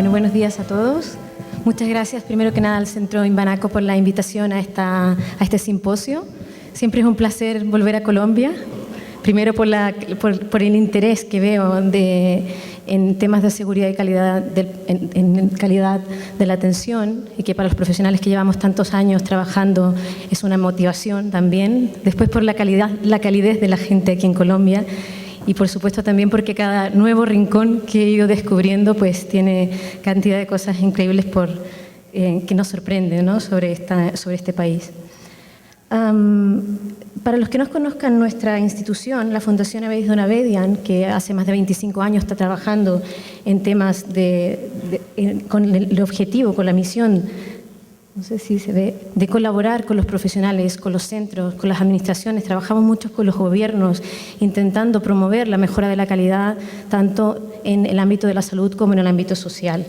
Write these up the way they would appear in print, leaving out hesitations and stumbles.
Bueno, buenos días a todos. Muchas gracias, primero que nada, al Centro Inbanaco por la invitación a este simposio. Siempre es un placer volver a Colombia, primero por el interés que veo en temas de seguridad y calidad, en calidad de la atención, y que para los profesionales que llevamos tantos años trabajando es una motivación también. Después por la calidez de la gente aquí en Colombia, y por supuesto también porque cada nuevo rincón que he ido descubriendo pues tiene cantidad de cosas increíbles que nos sorprenden, ¿no?, sobre este país. Para los que no conozcan nuestra institución, la Fundación Avedis Donabedian, que hace más de 25 años está trabajando en temas con el objetivo, con la misión, no sé si se ve, de colaborar con los profesionales, con los centros, con las administraciones. Trabajamos mucho con los gobiernos, intentando promover la mejora de la calidad, tanto en el ámbito de la salud como en el ámbito social.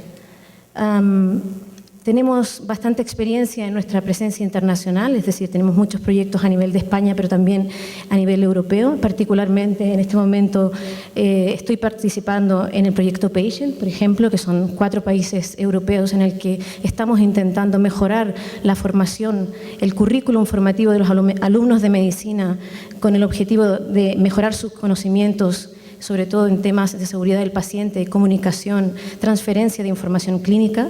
Tenemos bastante experiencia en nuestra presencia internacional, es decir, tenemos muchos proyectos a nivel de España, pero también a nivel europeo. Particularmente en este momento estoy participando en el proyecto Patient, por ejemplo, que son 4 países europeos en el que estamos intentando mejorar la formación, el currículum formativo de los alumnos de medicina, con el objetivo de mejorar sus conocimientos, sobre todo en temas de seguridad del paciente, comunicación, transferencia de información clínica.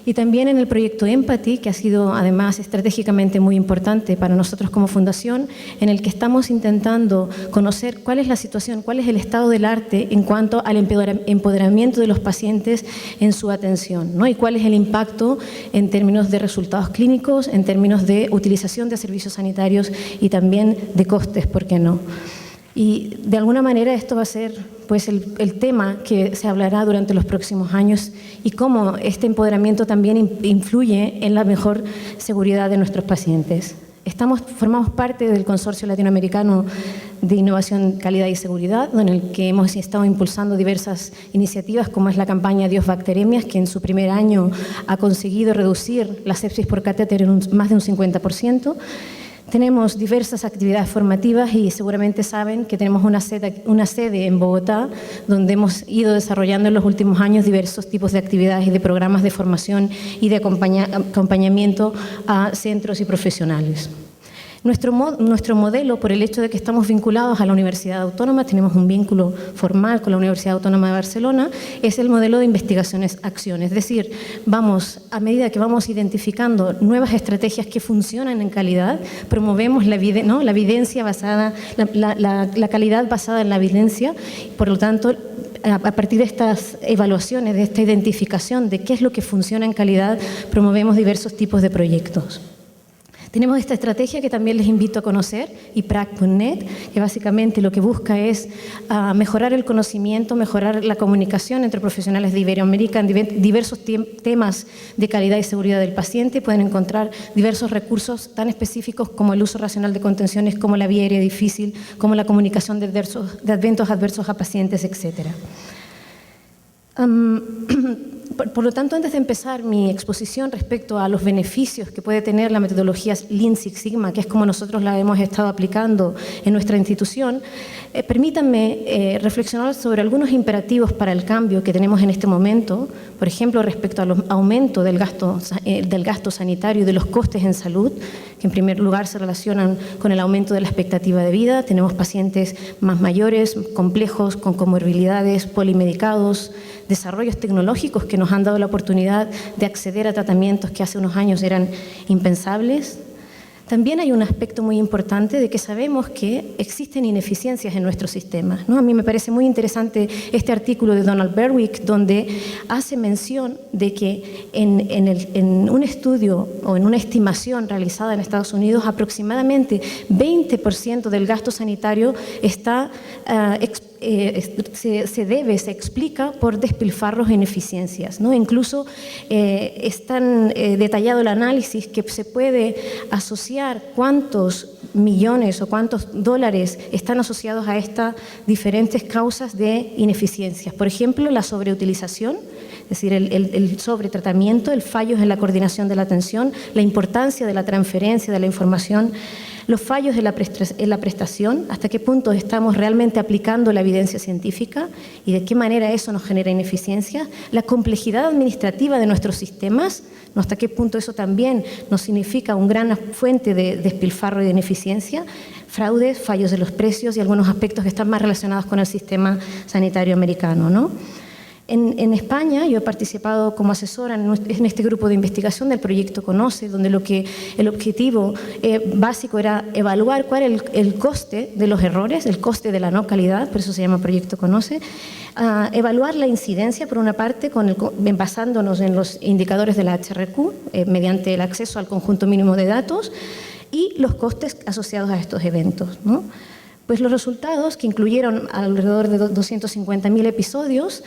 Y también en el proyecto Empathy, que ha sido además estratégicamente muy importante para nosotros como fundación, en el que estamos intentando conocer cuál es la situación, cuál es el estado del arte en cuanto al empoderamiento de los pacientes en su atención, ¿no?, y cuál es el impacto en términos de resultados clínicos, en términos de utilización de servicios sanitarios y también de costes, ¿por qué no? Y de alguna manera esto va a ser pues, el tema que se hablará durante los próximos años, y cómo este empoderamiento también influye en la mejor seguridad de nuestros pacientes. Formamos parte del Consorcio Latinoamericano de Innovación, Calidad y Seguridad, en el que hemos estado impulsando diversas iniciativas, como es la campaña Dios Bacteremias, que en su primer año ha conseguido reducir la sepsis por catéter en más de un 50%. Tenemos diversas actividades formativas y seguramente saben que tenemos una sede en Bogotá, donde hemos ido desarrollando en los últimos años diversos tipos de actividades y de programas de formación y de acompañamiento a centros y profesionales. Nuestro modelo, por el hecho de que estamos vinculados a la Universidad Autónoma, tenemos un vínculo formal con la Universidad Autónoma de Barcelona, es el modelo de investigaciones-acción. Es decir, a medida que vamos identificando nuevas estrategias que funcionan en calidad, promovemos la evidencia basada, la calidad basada en la evidencia. Por lo tanto, a partir de estas evaluaciones, de esta identificación de qué es lo que funciona en calidad, promovemos diversos tipos de proyectos. Tenemos esta estrategia que también les invito a conocer, IPRAC.net, que básicamente lo que busca es mejorar el conocimiento, mejorar la comunicación entre profesionales de Iberoamérica en diversos temas de calidad y seguridad del paciente. Pueden encontrar diversos recursos tan específicos como el uso racional de contenciones, como la vía aérea difícil, como la comunicación de eventos adversos a pacientes, etc. Por lo tanto, antes de empezar mi exposición respecto a los beneficios que puede tener la metodología Lean Six Sigma, que es como nosotros la hemos estado aplicando en nuestra institución, permítanme reflexionar sobre algunos imperativos para el cambio que tenemos en este momento, por ejemplo, respecto al aumento del gasto sanitario y de los costes en salud, que en primer lugar se relacionan con el aumento de la expectativa de vida. Tenemos pacientes más mayores, complejos, con comorbilidades, polimedicados, desarrollos tecnológicos que nos han dado la oportunidad de acceder a tratamientos que hace unos años eran impensables. También hay un aspecto muy importante de que sabemos que existen ineficiencias en nuestros sistemas, ¿no? A mí me parece muy interesante este artículo de Donald Berwick, donde hace mención de que en un estudio o en una estimación realizada en Estados Unidos, aproximadamente 20% del gasto sanitario se explica por despilfarros e ineficiencias, ¿no? Incluso es tan detallado el análisis que se puede asociar cuántos millones o cuántos dólares están asociados a estas diferentes causas de ineficiencias. Por ejemplo, la sobreutilización es decir, el sobretratamiento, el fallos en la coordinación de la atención, la importancia de la transferencia de la información, los fallos en la prestación, hasta qué punto estamos realmente aplicando la evidencia científica y de qué manera eso nos genera ineficiencia, la complejidad administrativa de nuestros sistemas, ¿no? Hasta qué punto eso también nos significa una gran fuente de despilfarro y de ineficiencia, fraudes, fallos de los precios y algunos aspectos que están más relacionados con el sistema sanitario americano, ¿no? En España yo he participado como asesora en este grupo de investigación del proyecto CONOCE, donde el objetivo básico era evaluar cuál era el coste de los errores, el coste de la no calidad, por eso se llama proyecto CONOCE, evaluar la incidencia por una parte basándonos en los indicadores de la HRQ mediante el acceso al conjunto mínimo de datos y los costes asociados a estos eventos, ¿no? Pues los resultados, que incluyeron alrededor de 250.000 episodios,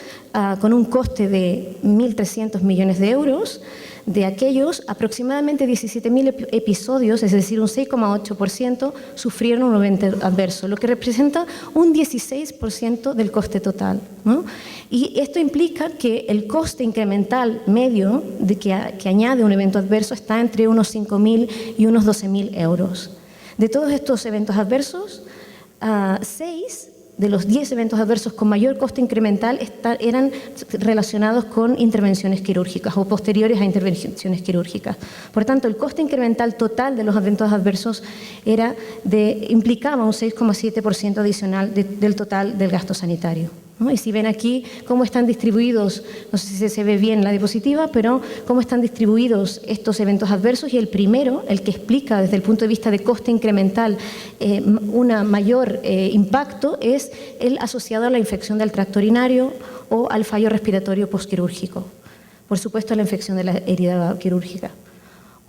con un coste de 1.300 millones de euros, de aquellos, aproximadamente 17.000 episodios, es decir, un 6,8%, sufrieron un evento adverso, lo que representa un 16% del coste total, ¿no? Y esto implica que el coste incremental medio que añade un evento adverso está entre unos 5.000 y unos 12.000 euros. De todos estos eventos adversos, 6 de los 10 eventos adversos con mayor coste incremental eran relacionados con intervenciones quirúrgicas o posteriores a intervenciones quirúrgicas. Por tanto, el coste incremental total de los eventos adversos implicaba un 6,7% adicional del total del gasto sanitario, ¿no? Y si ven aquí cómo están distribuidos, no sé si se ve bien la diapositiva, pero cómo están distribuidos estos eventos adversos, y el primero, el que explica desde el punto de vista de coste incremental un mayor impacto, es el asociado a la infección del tracto urinario o al fallo respiratorio postquirúrgico. Por supuesto, la infección de la herida quirúrgica.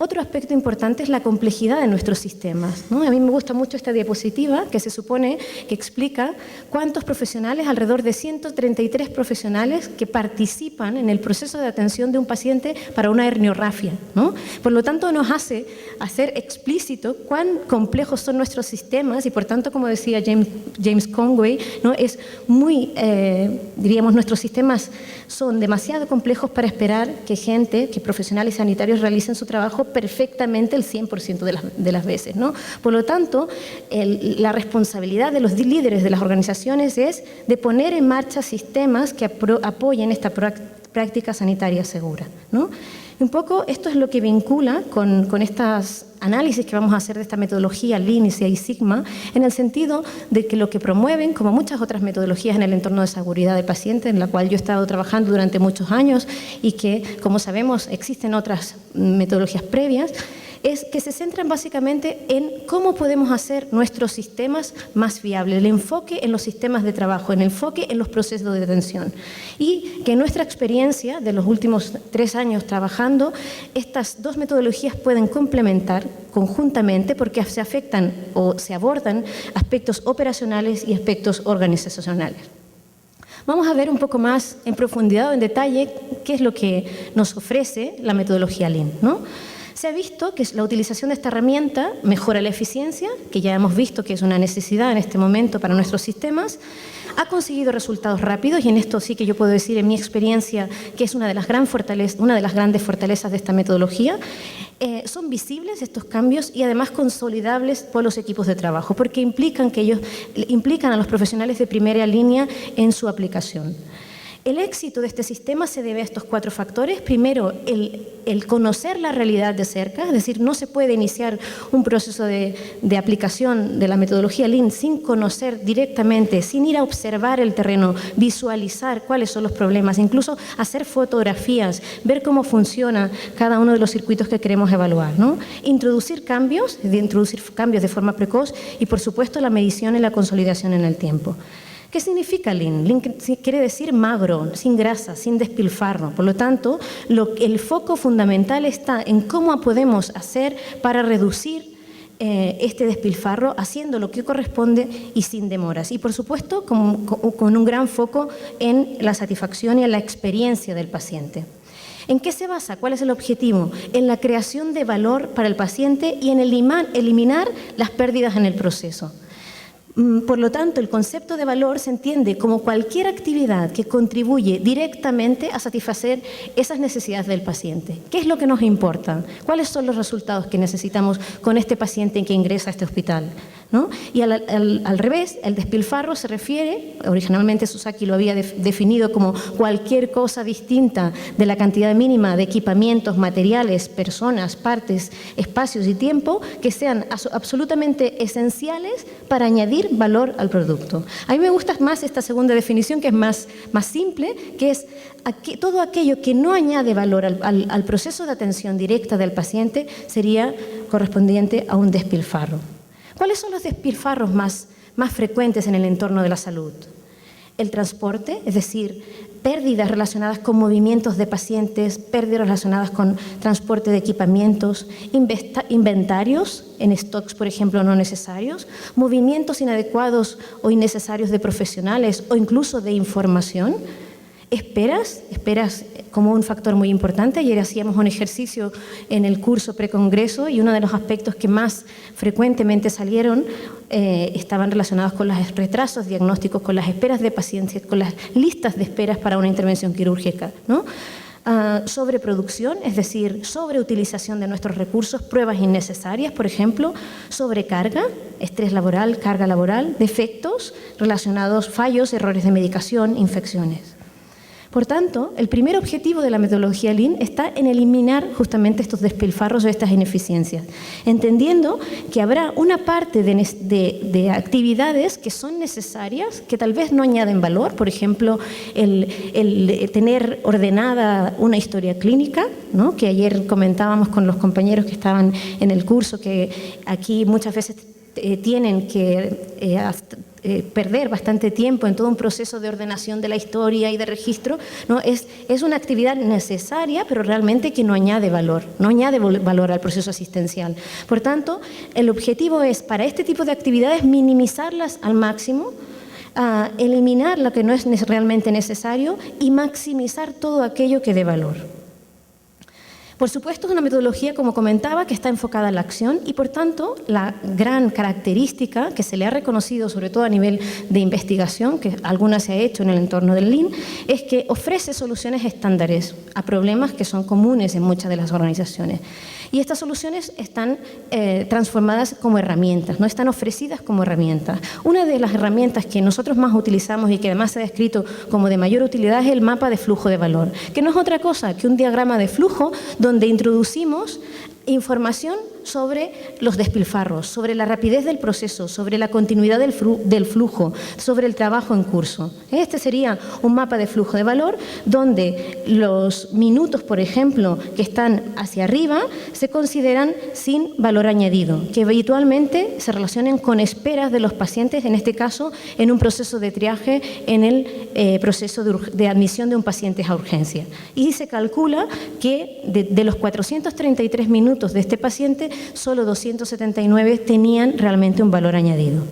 Otro aspecto importante es la complejidad de nuestros sistemas, ¿no? A mí me gusta mucho esta diapositiva que se supone que explica cuántos profesionales, alrededor de 133 profesionales que participan en el proceso de atención de un paciente para una herniorrafia, ¿no? Por lo tanto, nos hace hacer explícito cuán complejos son nuestros sistemas y, por tanto, como decía James Conway, ¿no? Es muy, diríamos, nuestros sistemas son demasiado complejos para esperar que profesionales sanitarios realicen su trabajo perfectamente el 100% de las veces, ¿no? Por lo tanto, la responsabilidad de los líderes de las organizaciones es de poner en marcha sistemas que apoyen esta práctica sanitaria segura, ¿no? Y un poco esto es lo que vincula con estos análisis que vamos a hacer de esta metodología Lean y Six Sigma, en el sentido de que lo que promueven, como muchas otras metodologías en el entorno de seguridad del paciente, en la cual yo he estado trabajando durante muchos años y que, como sabemos, existen otras metodologías previas, es que se centran básicamente en cómo podemos hacer nuestros sistemas más viables, el enfoque en los sistemas de trabajo, el enfoque en los procesos de atención. Y que en nuestra experiencia de los últimos 3 años trabajando, estas dos metodologías pueden complementar conjuntamente porque se afectan o se abordan aspectos operacionales y aspectos organizacionales. Vamos a ver un poco más en profundidad o en detalle qué es lo que nos ofrece la metodología Lean, ¿no? Se ha visto que la utilización de esta herramienta mejora la eficiencia, que ya hemos visto que es una necesidad en este momento para nuestros sistemas, ha conseguido resultados rápidos, y en esto sí que yo puedo decir en mi experiencia que es una de las grandes fortalezas de esta metodología. Son visibles estos cambios y además consolidables por los equipos de trabajo, porque implican a los profesionales de primera línea en su aplicación. El éxito de este sistema se debe a estos 4 factores. Primero, el conocer la realidad de cerca, es decir, no se puede iniciar un proceso de aplicación de la metodología Lean sin conocer directamente, sin ir a observar el terreno, visualizar cuáles son los problemas, incluso hacer fotografías, ver cómo funciona cada uno de los circuitos que queremos evaluar, ¿no? Introducir cambios de forma precoz y, por supuesto, la medición y la consolidación en el tiempo. ¿Qué significa Lean? Lean quiere decir magro, sin grasa, sin despilfarro. Por lo tanto, el foco fundamental está en cómo podemos hacer para reducir este despilfarro, haciendo lo que corresponde y sin demoras. Y, por supuesto, con un gran foco en la satisfacción y en la experiencia del paciente. ¿En qué se basa? ¿Cuál es el objetivo? En la creación de valor para el paciente y en eliminar las pérdidas en el proceso. Por lo tanto, el concepto de valor se entiende como cualquier actividad que contribuye directamente a satisfacer esas necesidades del paciente. ¿Qué es lo que nos importa? ¿Cuáles son los resultados que necesitamos con este paciente que ingresa a este hospital? ¿No? Y al revés, el despilfarro se refiere, originalmente Susaki lo había definido como cualquier cosa distinta de la cantidad mínima de equipamientos, materiales, personas, partes, espacios y tiempo que sean absolutamente esenciales para añadir valor al producto. A mí me gusta más esta segunda definición, que es más simple, que es todo aquello que no añade valor al proceso de atención directa del paciente sería correspondiente a un despilfarro. ¿Cuáles son los despilfarros más frecuentes en el entorno de la salud? El transporte, es decir, pérdidas relacionadas con movimientos de pacientes, pérdidas relacionadas con transporte de equipamientos, inventarios en stocks, por ejemplo, no necesarios, movimientos inadecuados o innecesarios de profesionales o incluso de información. Esperas como un factor muy importante. Ayer hacíamos un ejercicio en el curso precongreso y uno de los aspectos que más frecuentemente salieron estaban relacionados con los retrasos diagnósticos, con las esperas de pacientes, con las listas de esperas para una intervención quirúrgica, ¿no? Sobreproducción, es decir, sobreutilización de nuestros recursos, pruebas innecesarias, por ejemplo, sobrecarga, estrés laboral, carga laboral, defectos relacionados, fallos, errores de medicación, infecciones. Por tanto, el primer objetivo de la metodología Lean está en eliminar justamente estos despilfarros o estas ineficiencias, entendiendo que habrá una parte de actividades que son necesarias, que tal vez no añaden valor, por ejemplo, el tener ordenada una historia clínica, ¿no? Que ayer comentábamos con los compañeros que estaban en el curso, que aquí muchas veces tienen que perder bastante tiempo en todo un proceso de ordenación de la historia y de registro, ¿no? Es una actividad necesaria, pero realmente que no añade valor al proceso asistencial. Por tanto, el objetivo es, para este tipo de actividades, minimizarlas al máximo, eliminar lo que no es realmente necesario y maximizar todo aquello que dé valor. Por supuesto, es una metodología, como comentaba, que está enfocada en la acción y, por tanto, la gran característica que se le ha reconocido, sobre todo a nivel de investigación, que alguna se ha hecho en el entorno del Lean, es que ofrece soluciones estándares a problemas que son comunes en muchas de las organizaciones. Y estas soluciones están transformadas como herramientas, no están ofrecidas como herramientas. Una de las herramientas que nosotros más utilizamos y que además se ha descrito como de mayor utilidad es el mapa de flujo de valor, que no es otra cosa que un diagrama de flujo donde introducimos información sobre los despilfarros, sobre la rapidez del proceso, sobre la continuidad del flujo, sobre el trabajo en curso. Este sería un mapa de flujo de valor donde los minutos, por ejemplo, que están hacia arriba se consideran sin valor añadido, que habitualmente se relacionen con esperas de los pacientes, en este caso en un proceso de triaje, en el proceso de admisión de un paciente a urgencia. Y se calcula que de los 433 minutos de este paciente, solo 279 tenían realmente un valor añadido.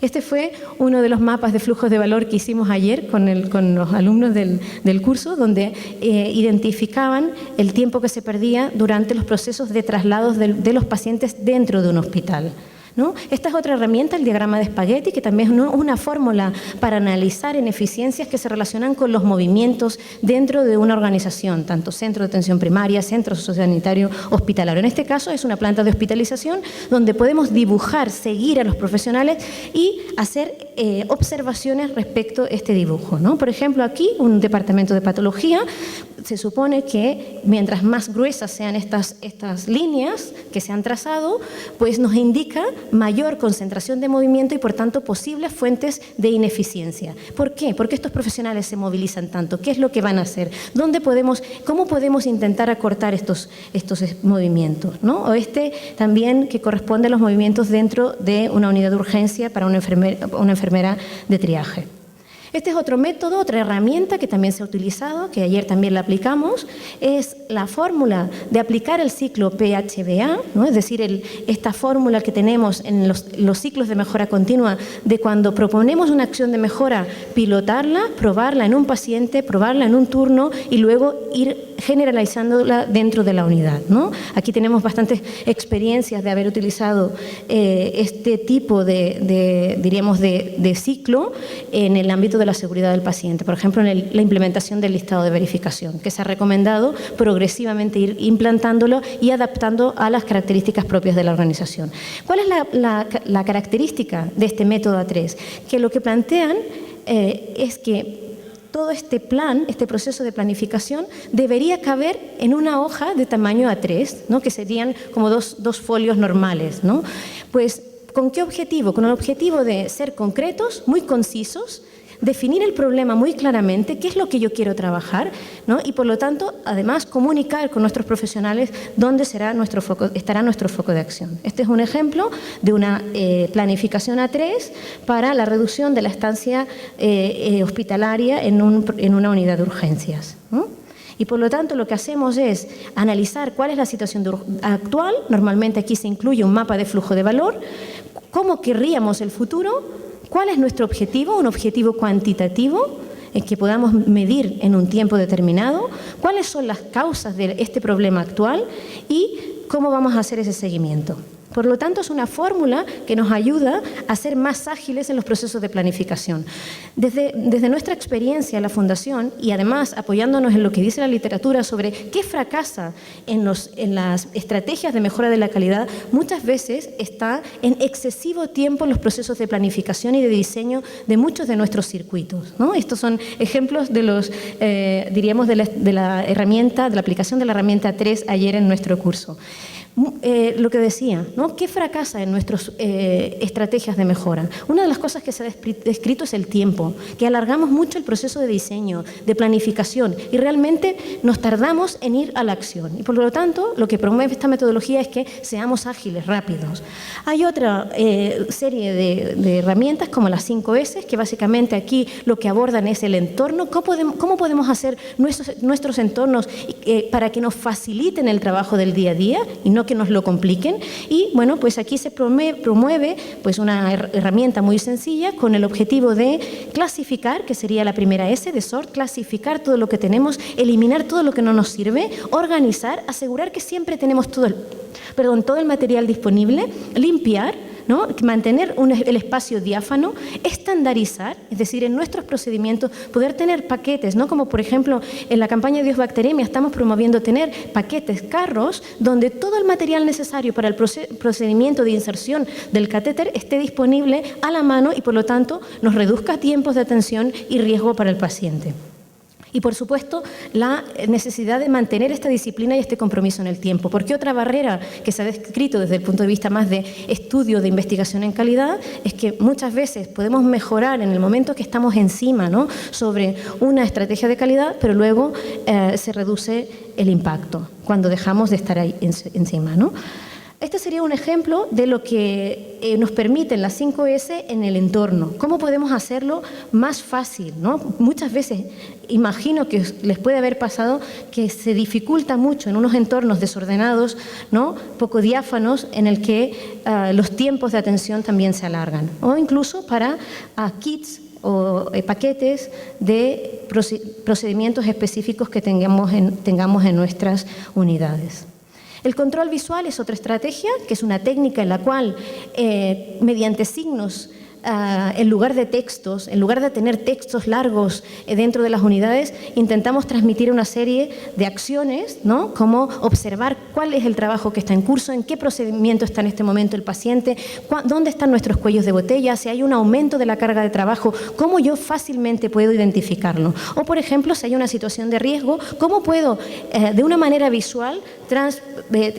Este fue uno de los mapas de flujos de valor que hicimos ayer con los alumnos del curso, donde identificaban el tiempo que se perdía durante los procesos de traslados de los pacientes dentro de un hospital, ¿no? Esta es otra herramienta, el diagrama de Spaghetti, que también es una fórmula para analizar ineficiencias que se relacionan con los movimientos dentro de una organización, tanto centro de atención primaria, centro sociosanitario, hospitalario. En este caso es una planta de hospitalización donde podemos dibujar, seguir a los profesionales y hacer observaciones respecto a este dibujo, ¿no? Por ejemplo, aquí un departamento de patología, se supone que mientras más gruesas sean estas líneas que se han trazado, pues nos indica mayor concentración de movimiento y, por tanto, posibles fuentes de ineficiencia. ¿Por qué? ¿Por qué estos profesionales se movilizan tanto? ¿Qué es lo que van a hacer? ¿Cómo podemos intentar acortar estos movimientos, ¿no? O también que corresponde a los movimientos dentro de una unidad de urgencia para una enfermera de triaje. Este es otro método, otra herramienta que también se ha utilizado, que ayer también la aplicamos, es la fórmula de aplicar el ciclo PHBA, ¿no? Es decir, esta fórmula que tenemos en los ciclos de mejora continua, de cuando proponemos una acción de mejora, pilotarla, probarla en un paciente, probarla en un turno y luego ir generalizándola dentro de la unidad, ¿no? Aquí tenemos bastantes experiencias de haber utilizado este tipo diríamos, de ciclo en el ámbito de la seguridad del paciente. Por ejemplo, en la implementación del listado de verificación, que se ha recomendado progresivamente ir implantándolo y adaptando a las características propias de la organización. ¿Cuál es la característica de este método A3? Que lo que plantean es que todo este plan, este proceso de planificación, debería caber en una hoja de tamaño A3, ¿no? Que serían como dos folios normales, ¿no? Pues, ¿con qué objetivo? Con el objetivo de ser concretos, muy concisos, definir el problema muy claramente, qué es lo que yo quiero trabajar, ¿no? Y por lo tanto, además, comunicar con nuestros profesionales dónde estará nuestro foco de acción. Este es un ejemplo de una planificación A3 para la reducción de la estancia hospitalaria en una unidad de urgencias, ¿no? Y por lo tanto lo que hacemos es analizar cuál es la situación actual, normalmente aquí se incluye un mapa de flujo de valor, cómo querríamos el futuro, cuál es nuestro objetivo, un objetivo cuantitativo que podamos medir en un tiempo determinado, cuáles son las causas de este problema actual y cómo vamos a hacer ese seguimiento. Por lo tanto, es una fórmula que nos ayuda a ser más ágiles en los procesos de planificación. Desde nuestra experiencia en la Fundación y además apoyándonos en lo que dice la literatura sobre qué fracasa en las estrategias de mejora de la calidad, muchas veces está en excesivo tiempo en los procesos de planificación y de diseño de muchos de nuestros circuitos, ¿no? Estos son ejemplos de los, diríamos, de la herramienta, de la aplicación de la herramienta 3 ayer en nuestro curso. Lo que decía, ¿no? ¿Qué fracasa en nuestras estrategias de mejora? Una de las cosas que se ha descrito es el tiempo, que alargamos mucho el proceso de diseño, de planificación y realmente nos tardamos en ir a la acción. Y por lo tanto, lo que promueve esta metodología es que seamos ágiles, rápidos. Hay otra serie de herramientas como las 5S, que básicamente aquí lo que abordan es el entorno. ¿Cómo podemos hacer nuestros entornos para que nos faciliten el trabajo del día a día y no que nos lo compliquen? Y bueno, pues aquí se promueve pues una herramienta muy sencilla con el objetivo de clasificar, que sería la primera S de SORT, clasificar todo lo que tenemos, eliminar todo lo que no nos sirve, organizar, asegurar que siempre tenemos todo el material disponible, limpiar, ¿no? Mantener el espacio diáfano, estandarizar, es decir, en nuestros procedimientos poder tener paquetes, ¿no? Como por ejemplo en la campaña Dios Bacteremia estamos promoviendo tener paquetes, carros, donde todo el material necesario para el procedimiento de inserción del catéter esté disponible a la mano y por lo tanto nos reduzca tiempos de atención y riesgo para el paciente. Y, por supuesto, la necesidad de mantener esta disciplina y este compromiso en el tiempo. Porque otra barrera que se ha descrito desde el punto de vista más de estudio de investigación en calidad es que muchas veces podemos mejorar en el momento que estamos encima, ¿no? Sobre una estrategia de calidad, pero luego se reduce el impacto cuando dejamos de estar ahí encima, ¿no? Este sería un ejemplo de lo que nos permiten las 5S en el entorno. ¿Cómo podemos hacerlo más fácil, ¿no? Muchas veces imagino que les puede haber pasado que se dificulta mucho en unos entornos desordenados, ¿no? Poco diáfanos, en el que los tiempos de atención también se alargan. O incluso para kits o paquetes de procedimientos específicos que tengamos en nuestras unidades. El control visual es otra estrategia, que es una técnica en la cual, mediante signos, en lugar de textos, en lugar de tener textos largos dentro de las unidades, intentamos transmitir una serie de acciones, ¿no? Como observar cuál es el trabajo que está en curso, en qué procedimiento está en este momento el paciente, dónde están nuestros cuellos de botella, si hay un aumento de la carga de trabajo, cómo yo fácilmente puedo identificarlo. O, por ejemplo, si hay una situación de riesgo, cómo puedo, de una manera visual,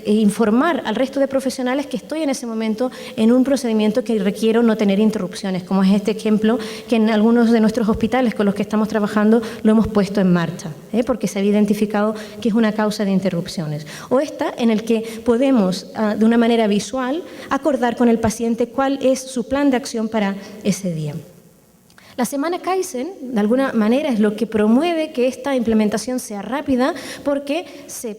informar al resto de profesionales que estoy en ese momento en un procedimiento que requiero no tener interrupciones, como es este ejemplo que en algunos de nuestros hospitales con los que estamos trabajando lo hemos puesto en marcha, porque se había identificado que es una causa de interrupciones. O esta en el que podemos, de una manera visual, acordar con el paciente cuál es su plan de acción para ese día. La semana Kaizen, de alguna manera, es lo que promueve que esta implementación sea rápida, porque se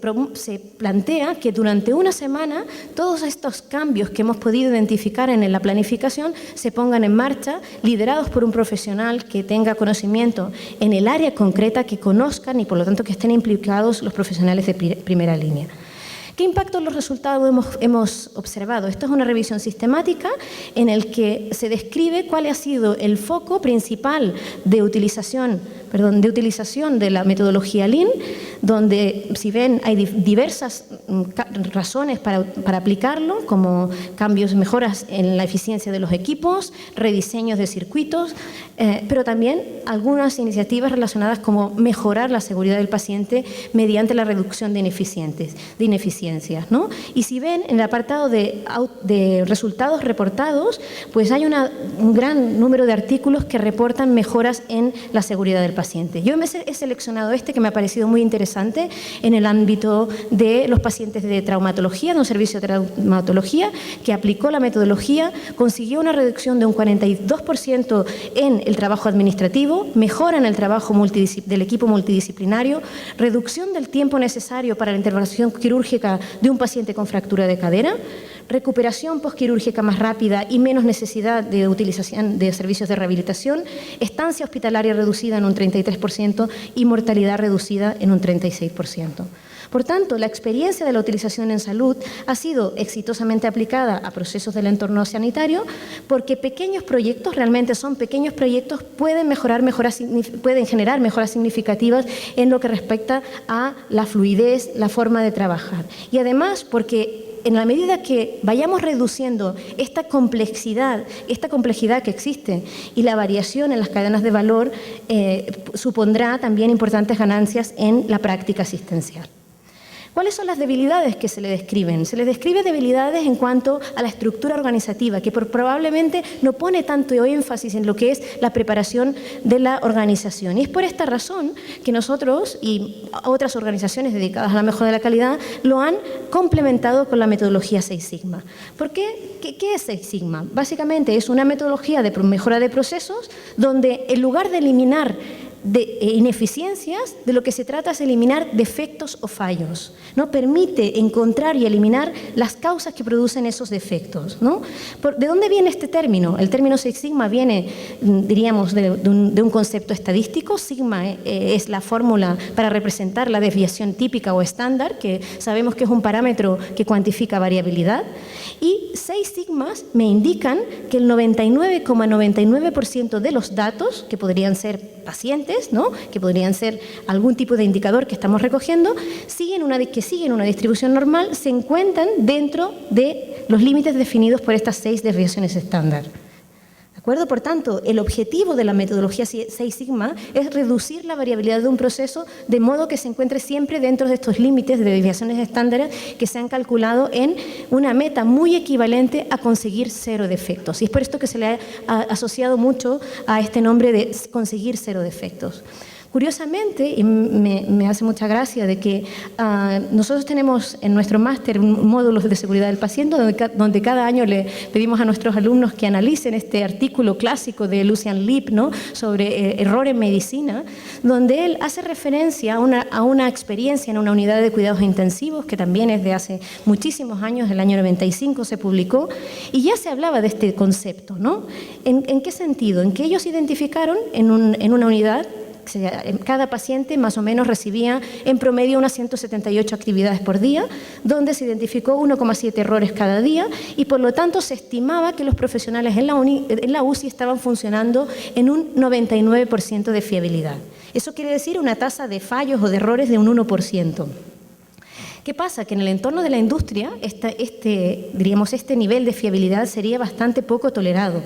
plantea que durante una semana todos estos cambios que hemos podido identificar en la planificación se pongan en marcha, liderados por un profesional que tenga conocimiento en el área concreta, que conozcan y por lo tanto que estén implicados los profesionales de primera línea. ¿Qué impacto en los resultados hemos observado? Esto es una revisión sistemática en el que se describe cuál ha sido el foco principal de utilización de la metodología Lean, donde, si ven, hay diversas razones para aplicarlo, como cambios, mejoras en la eficiencia de los equipos, rediseños de circuitos, pero también algunas iniciativas relacionadas como mejorar la seguridad del paciente mediante la reducción de ineficiencias, ¿no? Y si ven, en el apartado de resultados reportados, pues hay un gran número de artículos que reportan mejoras en la seguridad del paciente. Yo he seleccionado este que me ha parecido muy interesante en el ámbito de los pacientes de traumatología, de un servicio de traumatología que aplicó la metodología, consiguió una reducción de un 42% en el trabajo administrativo, mejora en el trabajo del equipo multidisciplinario, reducción del tiempo necesario para la intervención quirúrgica de un paciente con fractura de cadera, recuperación postquirúrgica más rápida y menos necesidad de utilización de servicios de rehabilitación, estancia hospitalaria reducida en un 33% y mortalidad reducida en un 36%. Por tanto, la experiencia de la utilización en salud ha sido exitosamente aplicada a procesos del entorno sanitario, porque pequeños proyectos, realmente son pequeños proyectos, pueden generar mejoras significativas en lo que respecta a la fluidez, la forma de trabajar. Y además, porque en la medida que vayamos reduciendo esta complejidad que existe y la variación en las cadenas de valor, supondrá también importantes ganancias en la práctica asistencial. ¿Cuáles son las debilidades que se le describen? Se le describe debilidades en cuanto a la estructura organizativa, que probablemente no pone tanto énfasis en lo que es la preparación de la organización. Y es por esta razón que nosotros y otras organizaciones dedicadas a la mejora de la calidad lo han complementado con la metodología Six Sigma. ¿Por qué? ¿Qué es Six Sigma? Básicamente es una metodología de mejora de procesos donde, en lugar de eliminar ineficiencias, de lo que se trata es eliminar defectos o fallos, ¿no? Permite encontrar y eliminar las causas que producen esos defectos, ¿no? ¿De dónde viene este término? El término Six Sigma viene, diríamos, de un concepto estadístico. Sigma es la fórmula para representar la desviación típica o estándar, que sabemos que es un parámetro que cuantifica variabilidad, y 6 sigmas me indican que el 99,99% de los datos, que podrían ser pacientes, ¿no? Que podrían ser algún tipo de indicador que estamos recogiendo, siguen una distribución normal, se encuentran dentro de los límites definidos por estas 6 desviaciones estándar. ¿De acuerdo? Por tanto, el objetivo de la metodología Six Sigma es reducir la variabilidad de un proceso de modo que se encuentre siempre dentro de estos límites de desviaciones estándares que se han calculado en una meta muy equivalente a conseguir 0 defectos. Y es por esto que se le ha asociado mucho a este nombre de conseguir 0 defectos. Curiosamente, y me hace mucha gracia de que nosotros tenemos en nuestro máster un módulo de seguridad del paciente donde cada año le pedimos a nuestros alumnos que analicen este artículo clásico de Lucian Leap, ¿no? Sobre error en medicina, donde él hace referencia a una experiencia en una unidad de cuidados intensivos que también es de hace muchísimos años, el año 95 se publicó, y ya se hablaba de este concepto, ¿no? ¿En qué sentido? En que ellos identificaron en una unidad, cada paciente más o menos recibía en promedio unas 178 actividades por día, donde se identificó 1,7 errores cada día y por lo tanto se estimaba que los profesionales en la UCI estaban funcionando en un 99% de fiabilidad. Eso quiere decir una tasa de fallos o de errores de un 1%. ¿Qué pasa? Que en el entorno de la industria este nivel de fiabilidad sería bastante poco tolerado.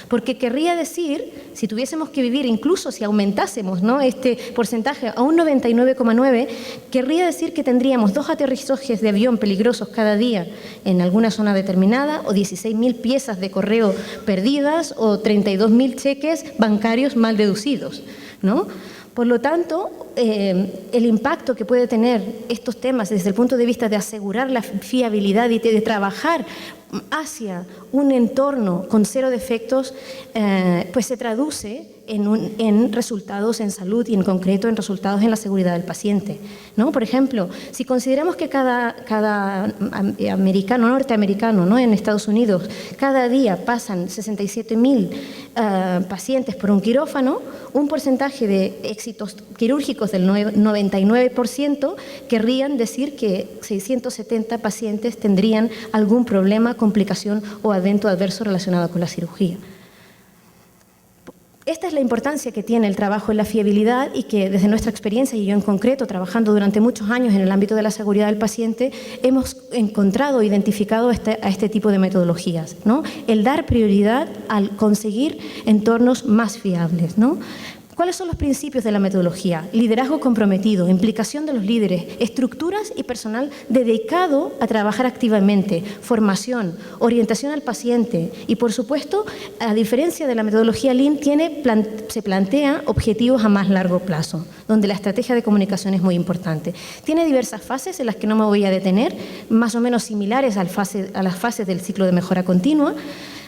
Porque querría decir, si tuviésemos que vivir, incluso si aumentásemos, ¿no?, este porcentaje a un 99,9, querría decir que tendríamos 2 aterrizajes de avión peligrosos cada día en alguna zona determinada, o 16.000 piezas de correo perdidas, o 32.000 cheques bancarios mal deducidos, ¿no? Por lo tanto, el impacto que puede tener estos temas desde el punto de vista de asegurar la fiabilidad y de trabajar hacia un entorno con 0 defectos, pues se traduce en resultados en salud y en concreto en resultados en la seguridad del paciente, ¿no? Por ejemplo, si consideramos que cada americano, norteamericano, ¿no?, en Estados Unidos, cada día pasan 67.000 pacientes por un quirófano, un porcentaje de éxitos quirúrgicos del 99% querrían decir que 670 pacientes tendrían algún problema, complicación o evento adverso relacionado con la cirugía. Esta es la importancia que tiene el trabajo en la fiabilidad y que desde nuestra experiencia, y yo en concreto, trabajando durante muchos años en el ámbito de la seguridad del paciente, hemos encontrado, identificado a este tipo de metodologías, ¿no? El dar prioridad al conseguir entornos más fiables, ¿no? ¿Cuáles son los principios de la metodología? Liderazgo comprometido, implicación de los líderes, estructuras y personal dedicado a trabajar activamente, formación, orientación al paciente y, por supuesto, a diferencia de la metodología Lean, se plantea objetivos a más largo plazo, donde la estrategia de comunicación es muy importante. Tiene diversas fases en las que no me voy a detener, más o menos similares a las fases del ciclo de mejora continua,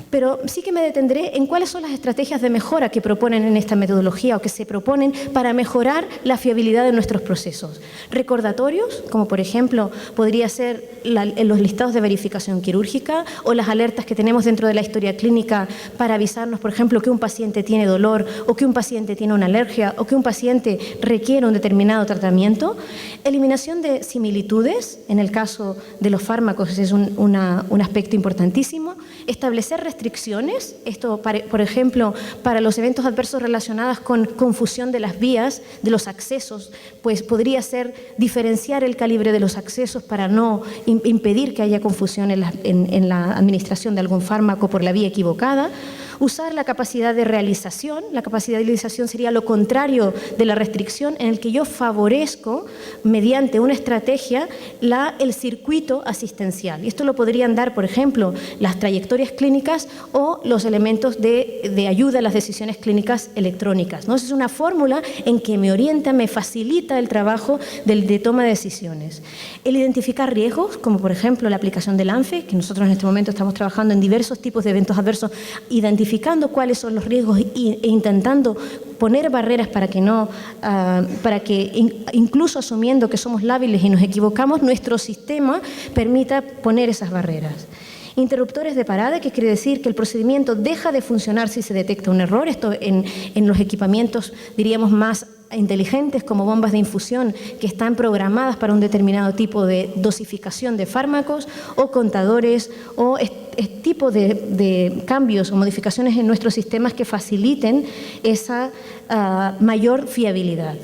pero sí que me detendré en cuáles son las estrategias de mejora que proponen en esta metodología o que se proponen para mejorar la fiabilidad de nuestros procesos. Recordatorios, como por ejemplo podría ser los listados de verificación quirúrgica o las alertas que tenemos dentro de la historia clínica para avisarnos, por ejemplo, que un paciente tiene dolor o que un paciente tiene una alergia o que un paciente requiere un determinado tratamiento. Eliminación de similitudes, en el caso de los fármacos es un aspecto importantísimo. Establecer restricciones, esto por ejemplo para los eventos adversos relacionados con confusión de las vías, de los accesos, pues podría ser diferenciar el calibre de los accesos para no impedir que haya confusión en la administración de algún fármaco por la vía equivocada. Usar la capacidad de realización. La capacidad de realización sería lo contrario de la restricción, en el que yo favorezco mediante una estrategia el circuito asistencial. Y esto lo podrían dar, por ejemplo, las trayectorias clínicas o los elementos de ayuda a las decisiones clínicas electrónicas, ¿no? Es una fórmula en que me orienta, me facilita el trabajo de toma de decisiones. El identificar riesgos, como por ejemplo la aplicación del ANFE, que nosotros en este momento estamos trabajando en diversos tipos de eventos adversos, identificando cuáles son los riesgos e intentando poner barreras para que incluso asumiendo que somos lábiles y nos equivocamos, nuestro sistema permita poner esas barreras. Interruptores de parada, que quiere decir que el procedimiento deja de funcionar si se detecta un error. Esto en los equipamientos, diríamos, más inteligentes, como bombas de infusión que están programadas para un determinado tipo de dosificación de fármacos, o contadores, o tipo de cambios o modificaciones en nuestros sistemas que faciliten esa mayor fiabilidad.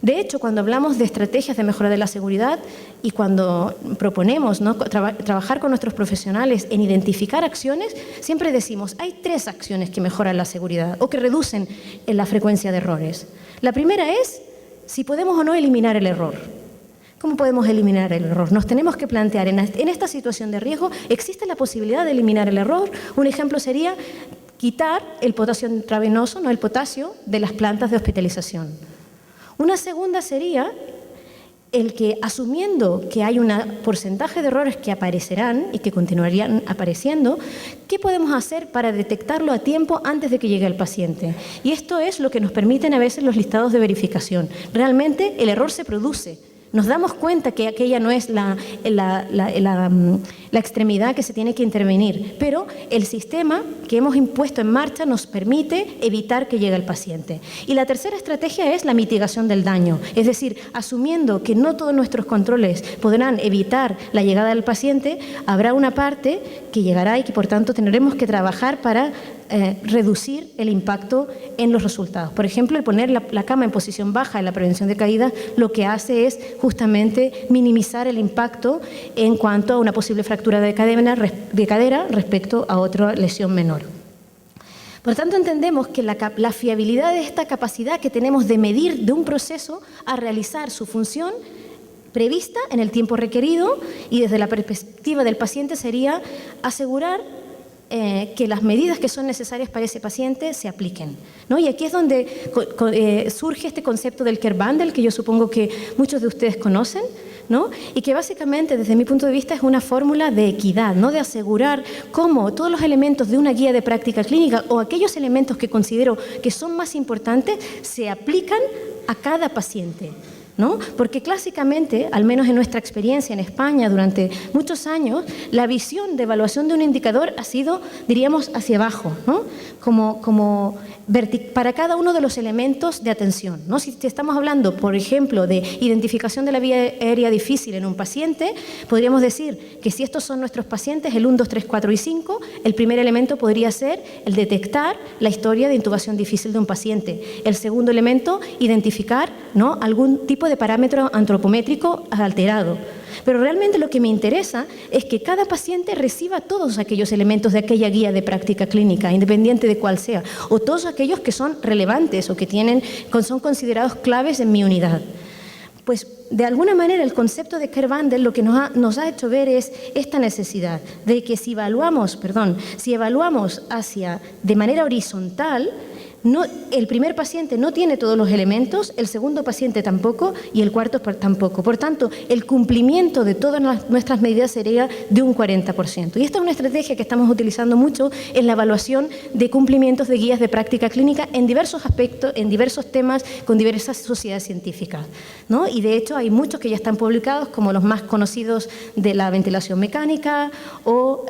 De hecho, cuando hablamos de estrategias de mejora de la seguridad y cuando proponemos, ¿no?, trabajar con nuestros profesionales en identificar acciones, siempre decimos, hay 3 acciones que mejoran la seguridad o que reducen la frecuencia de errores. La primera es si podemos o no eliminar el error. ¿Cómo podemos eliminar el error? Nos tenemos que plantear, en esta situación de riesgo, ¿existe la posibilidad de eliminar el error? Un ejemplo sería quitar el potasio intravenoso, no el potasio, de las plantas de hospitalización. Una segunda sería el que, asumiendo que hay un porcentaje de errores que aparecerán y que continuarían apareciendo, ¿qué podemos hacer para detectarlo a tiempo antes de que llegue al paciente? Y esto es lo que nos permiten a veces los listados de verificación. Realmente el error se produce. Nos damos cuenta que aquella no es la extremidad que se tiene que intervenir, pero el sistema que hemos impuesto en marcha nos permite evitar que llegue al paciente. Y la tercera estrategia es la mitigación del daño, es decir, asumiendo que no todos nuestros controles podrán evitar la llegada del paciente, habrá una parte que llegará y que por tanto tendremos que trabajar para reducir el impacto en los resultados. Por ejemplo, el poner la cama en posición baja en la prevención de caídas lo que hace es justamente minimizar el impacto en cuanto a una posible fractura de cadera respecto a otra lesión menor. Por tanto, entendemos que la fiabilidad de esta capacidad que tenemos de medir de un proceso a realizar su función prevista en el tiempo requerido, y desde la perspectiva del paciente sería asegurar que las medidas que son necesarias para ese paciente se apliquen, ¿no? Y aquí es donde surge este concepto del care bundle, que yo supongo que muchos de ustedes conocen, ¿no? Y que básicamente, desde mi punto de vista, es una fórmula de equidad, ¿no? De asegurar cómo todos los elementos de una guía de práctica clínica o aquellos elementos que considero que son más importantes se aplican a cada paciente, ¿no? Porque clásicamente, al menos en nuestra experiencia en España durante muchos años, la visión de evaluación de un indicador ha sido, diríamos, hacia abajo, ¿no? Para cada uno de los elementos de atención, ¿no? Si estamos hablando, por ejemplo, de identificación de la vía aérea difícil en un paciente, podríamos decir que si estos son nuestros pacientes, el 1, 2, 3, 4 y 5, el primer elemento podría ser el detectar la historia de intubación difícil de un paciente. El segundo elemento, identificar, ¿no?, algún tipo de parámetro antropométrico alterado. Pero realmente lo que me interesa es que cada paciente reciba todos aquellos elementos de aquella guía de práctica clínica, independiente de cuál sea, o todos aquellos que son relevantes o que son considerados claves en mi unidad. Pues de alguna manera el concepto de Care Bundle lo que nos ha hecho ver es esta necesidad de que si evaluamos de manera horizontal, el primer paciente no tiene todos los elementos, el segundo paciente tampoco y el cuarto tampoco. Por tanto, el cumplimiento de todas nuestras medidas sería de un 40%. Y esta es una estrategia que estamos utilizando mucho en la evaluación de cumplimientos de guías de práctica clínica en diversos aspectos, en diversos temas, con diversas sociedades científicas, ¿no? Y de hecho hay muchos que ya están publicados, como los más conocidos de la ventilación mecánica o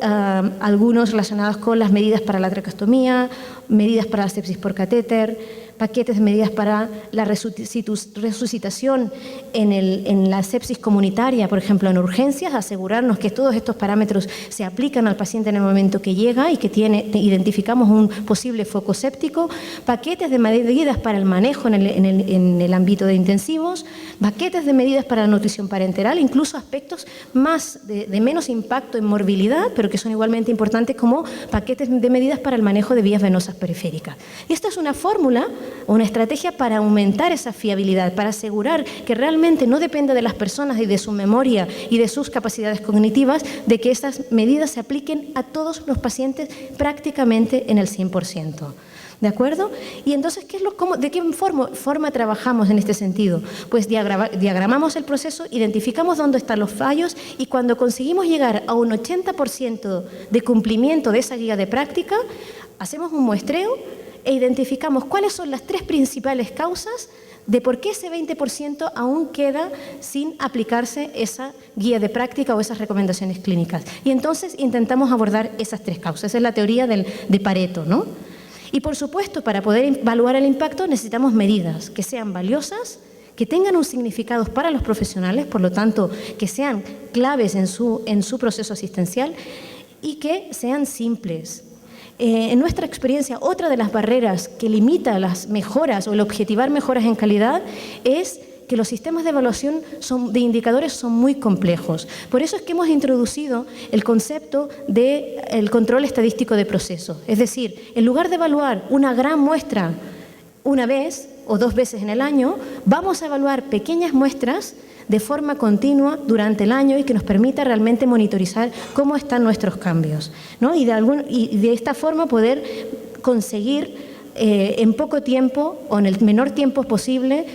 algunos relacionados con las medidas para la traqueostomía, medidas para la sepsis por catéter, paquetes de medidas para la resucitación en la sepsis comunitaria, por ejemplo, en urgencias, asegurarnos que todos estos parámetros se aplican al paciente en el momento que llega y que identificamos un posible foco séptico, paquetes de medidas para el manejo en el ámbito de intensivos, paquetes de medidas para la nutrición parenteral, incluso aspectos de menos impacto en morbilidad, pero que son igualmente importantes, como paquetes de medidas para el manejo de vías venosas periféricas. Y esta es una fórmula, una estrategia para aumentar esa fiabilidad, para asegurar que realmente no dependa de las personas y de su memoria y de sus capacidades cognitivas, de que estas medidas se apliquen a todos los pacientes prácticamente en el 100%. ¿De acuerdo? Y entonces, ¿de qué forma trabajamos en este sentido? Pues diagramamos el proceso, identificamos dónde están los fallos y cuando conseguimos llegar a un 80% de cumplimiento de esa guía de práctica, hacemos un muestreo e identificamos cuáles son las 3 principales causas de por qué ese 20% aún queda sin aplicarse esa guía de práctica o esas recomendaciones clínicas. Y entonces intentamos abordar esas 3 causas. Esa es la teoría de Pareto, ¿no? Y por supuesto, para poder evaluar el impacto necesitamos medidas que sean valiosas, que tengan un significado para los profesionales, por lo tanto, que sean claves en su proceso asistencial y que sean simples. En nuestra experiencia, otra de las barreras que limita las mejoras o el objetivar mejoras en calidad es que los sistemas de evaluación de indicadores son muy complejos. Por eso es que hemos introducido el concepto del control estadístico de proceso. Es decir, en lugar de evaluar una gran muestra una vez o 2 veces en el año, vamos a evaluar pequeñas muestras de forma continua durante el año y que nos permita realmente monitorizar cómo están nuestros cambios, ¿no? Y de esta forma poder conseguir en poco tiempo o en el menor tiempo posible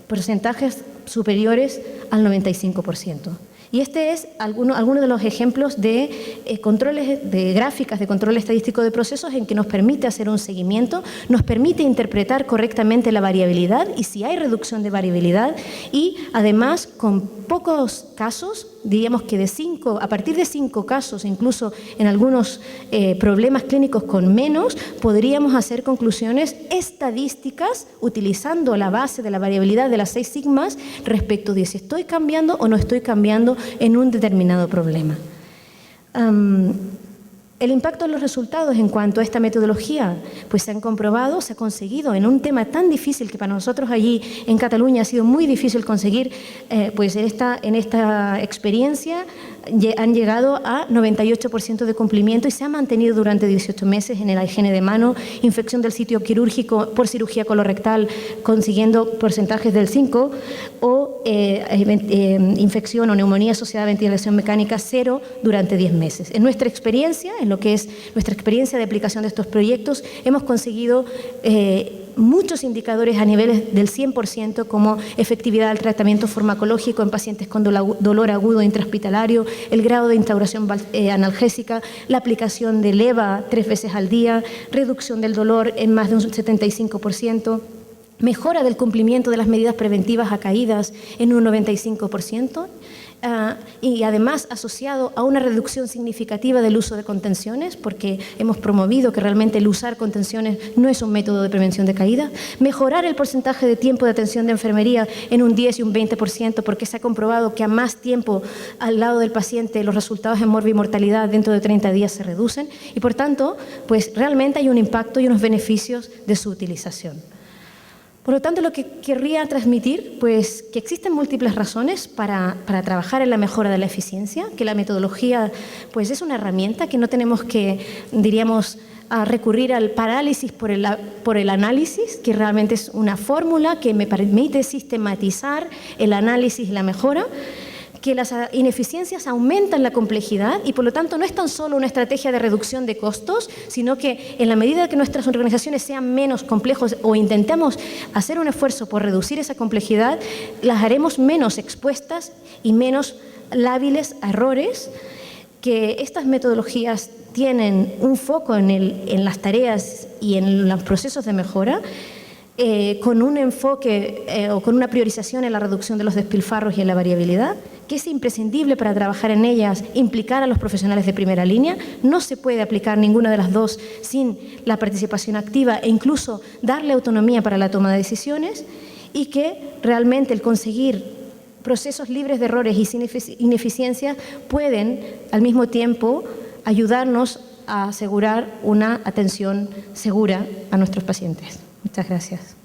porcentajes superiores al 95%. Y este es alguno de los ejemplos de controles, de gráficas de control estadístico de procesos en que nos permite hacer un seguimiento, nos permite interpretar correctamente la variabilidad y si hay reducción de variabilidad y además con pocos casos, diríamos que a partir de 5 casos, incluso en algunos problemas clínicos con menos, podríamos hacer conclusiones estadísticas utilizando la base de la variabilidad de las 6 sigmas respecto de si estoy cambiando o no estoy cambiando en un determinado problema. El impacto en los resultados en cuanto a esta metodología, pues se han comprobado, se ha conseguido en un tema tan difícil que para nosotros allí en Cataluña ha sido muy difícil conseguir, pues en esta experiencia han llegado a 98% de cumplimiento y se ha mantenido durante 18 meses en la higiene de mano, infección del sitio quirúrgico por cirugía colorectal consiguiendo porcentajes del 5 o infección o neumonía asociada a ventilación mecánica 0 durante 10 meses. En nuestra experiencia, en lo que es nuestra experiencia de aplicación de estos proyectos, hemos conseguido muchos indicadores a niveles del 100%, como efectividad del tratamiento farmacológico en pacientes con dolor agudo intrahospitalario, el grado de instauración analgésica, la aplicación de leva 3 veces al día, reducción del dolor en más de un 75%, mejora del cumplimiento de las medidas preventivas a caídas en un 95%, y además asociado a una reducción significativa del uso de contenciones, porque hemos promovido que realmente el usar contenciones no es un método de prevención de caída, mejorar el porcentaje de tiempo de atención de enfermería en un 10 y un 20%, porque se ha comprobado que a más tiempo al lado del paciente los resultados en morbimortalidad dentro de 30 días se reducen y, por tanto, pues realmente hay un impacto y unos beneficios de su utilización. Por lo tanto, lo que querría transmitir, pues que existen múltiples razones para trabajar en la mejora de la eficiencia, que la metodología pues es una herramienta, que no tenemos que, diríamos, recurrir al parálisis por el análisis, que realmente es una fórmula que me permite sistematizar el análisis y la mejora, que las ineficiencias aumentan la complejidad y por lo tanto no es tan solo una estrategia de reducción de costos, sino que en la medida que nuestras organizaciones sean menos complejos o intentemos hacer un esfuerzo por reducir esa complejidad, las haremos menos expuestas y menos lábiles a errores, que estas metodologías tienen un foco en las tareas y en los procesos de mejora, con un enfoque o con una priorización en la reducción de los despilfarros y en la variabilidad, que es imprescindible para trabajar en ellas, implicar a los profesionales de primera línea. No se puede aplicar ninguna de las dos sin la participación activa e incluso darle autonomía para la toma de decisiones, y que realmente el conseguir procesos libres de errores y sin ineficiencias pueden al mismo tiempo ayudarnos a asegurar una atención segura a nuestros pacientes. Muchas gracias.